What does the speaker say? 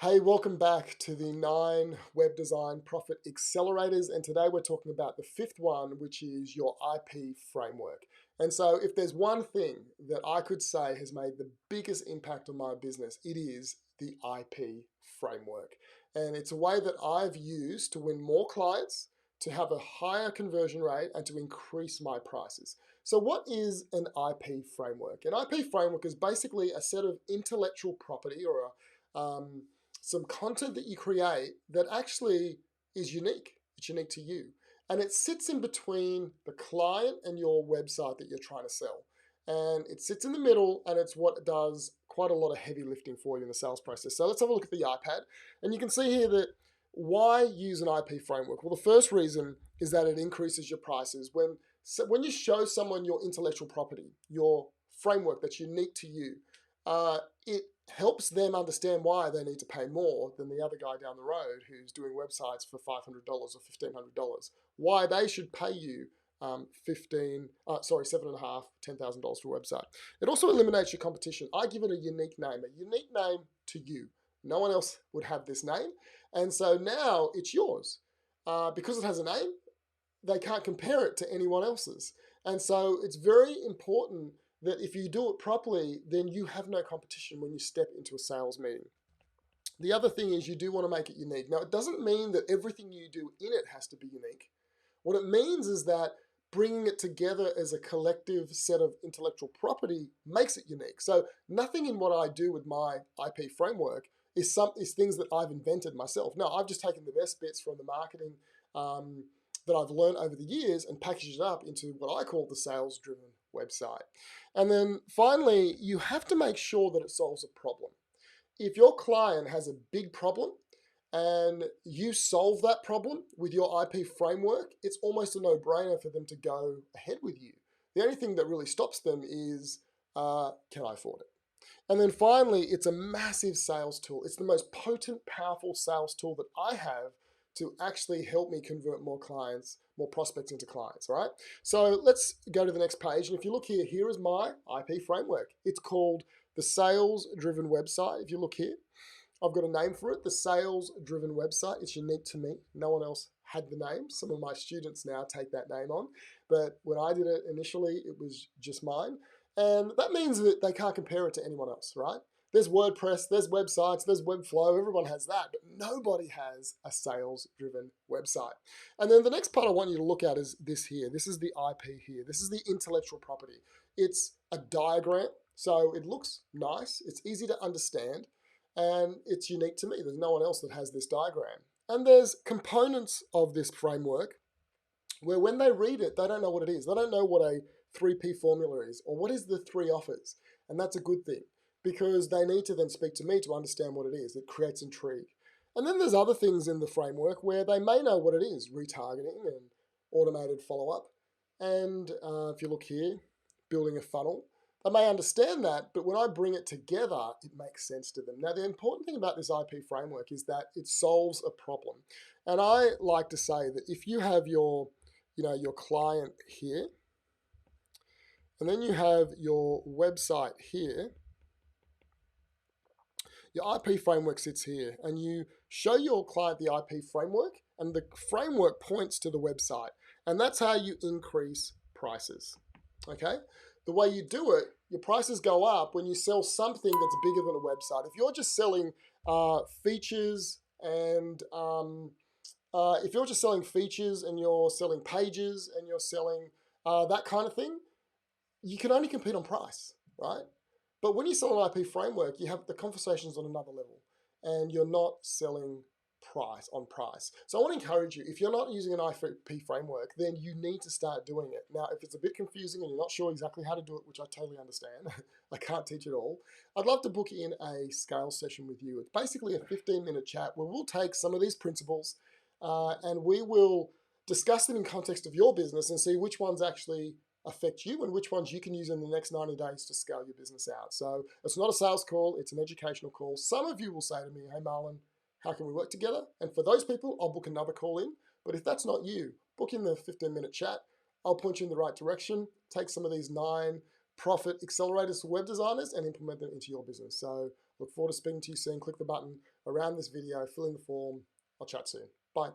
Hey, welcome back to the 9 web design profit accelerators. And today we're talking about the fifth one, which is your IP framework. And so, if there's one thing that I could say has made the biggest impact on my business, it is the IP framework. And it's a way that I've used to win more clients, to have a higher conversion rate, and to increase my prices. So, what is an IP framework? An IP framework is basically a set of intellectual property or some content that you create that actually is unique. It's unique to you. And it sits in between the client and your website that you're trying to sell. And it sits in the middle, and it's what does quite a lot of heavy lifting for you in the sales process. So let's have a look at the iPad. And you can see here that why use an IP framework? Well, the first reason is that it increases your prices. When you show someone your intellectual property, your framework that's unique to you, it helps them understand why they need to pay more than the other guy down the road who's doing websites for $500 or $1,500. Why they should pay you $7.5, $10,000 for a website. It also eliminates your competition. I give it a unique name to you. No one else would have this name, and so now it's yours. Because it has a name, they can't compare it to anyone else's, and so it's very important that if you do it properly, then you have no competition when you step into a sales meeting. The other thing is you do want to make it unique. Now, it doesn't mean that everything you do in it has to be unique. What it means is that bringing it together as a collective set of intellectual property makes it unique. So nothing in what I do with my IP framework is things that I've invented myself. No, I've just taken the best bits from the marketing that I've learned over the years and packaged it up into what I call the sales-driven website. And then finally, you have to make sure that it solves a problem. If your client has a big problem and you solve that problem with your IP framework, it's almost a no-brainer for them to go ahead with you. The only thing that really stops them is, can I afford it? And then finally, it's a massive sales tool. It's the most potent, powerful sales tool that I have to actually help me convert more clients, more prospects into clients, all right? So let's go to the next page. And if you look here, here is my IP framework. It's called the Sales Driven Website. If you look here, I've got a name for it, the Sales Driven Website. It's unique to me. No one else had the name. Some of my students now take that name on. But when I did it initially, it was just mine. And that means that they can't compare it to anyone else, right? There's WordPress, there's websites, there's Webflow, everyone has that, but nobody has a sales-driven website. And then the next part I want you to look at is this here. This is the IP here. This is the intellectual property. It's a diagram, so it looks nice, it's easy to understand, and it's unique to me. There's no one else that has this diagram. And there's components of this framework where when they read it, they don't know what it is. They don't know what a 3P formula is or what is the 3 offers. And that's a good thing because they need to then speak to me to understand what it is. It creates intrigue. And then there's other things in the framework where they may know what it is, retargeting and automated follow-up. And if you look here, building a funnel, they may understand that, but when I bring it together, it makes sense to them. Now, the important thing about this IP framework is that it solves a problem. And I like to say that if you have your client here, and then you have your website here, your IP framework sits here, and you show your client the IP framework, and the framework points to the website. And that's how you increase prices, okay? The way you do it, your prices go up when you sell something that's bigger than a website. If you're just selling features and if you're just selling features and you're selling pages and you're selling that kind of thing, you can only compete on price, right? But when you sell an IP framework, you have the conversations on another level and you're not selling price on price. So I want to encourage you, if you're not using an IP framework, then you need to start doing it. Now, if it's a bit confusing and you're not sure exactly how to do it, which I totally understand, I can't teach it all, I'd love to book in a scale session with you. It's basically a 15-minute chat where we'll take some of these principles and we will discuss them in context of your business and see which ones actually affect you and which ones you can use in the next 90 days to scale your business out. So it's not a sales call, it's an educational call. Some of you will say to me, hey Marlon, how can we work together? And for those people, I'll book another call in. But if that's not you, book in the 15-minute chat. I'll point you in the right direction, take some of these 9 profit accelerators for web designers and implement them into your business. So Look forward to speaking to you soon. Click the button around this video, fill in the form. I'll chat soon. Bye.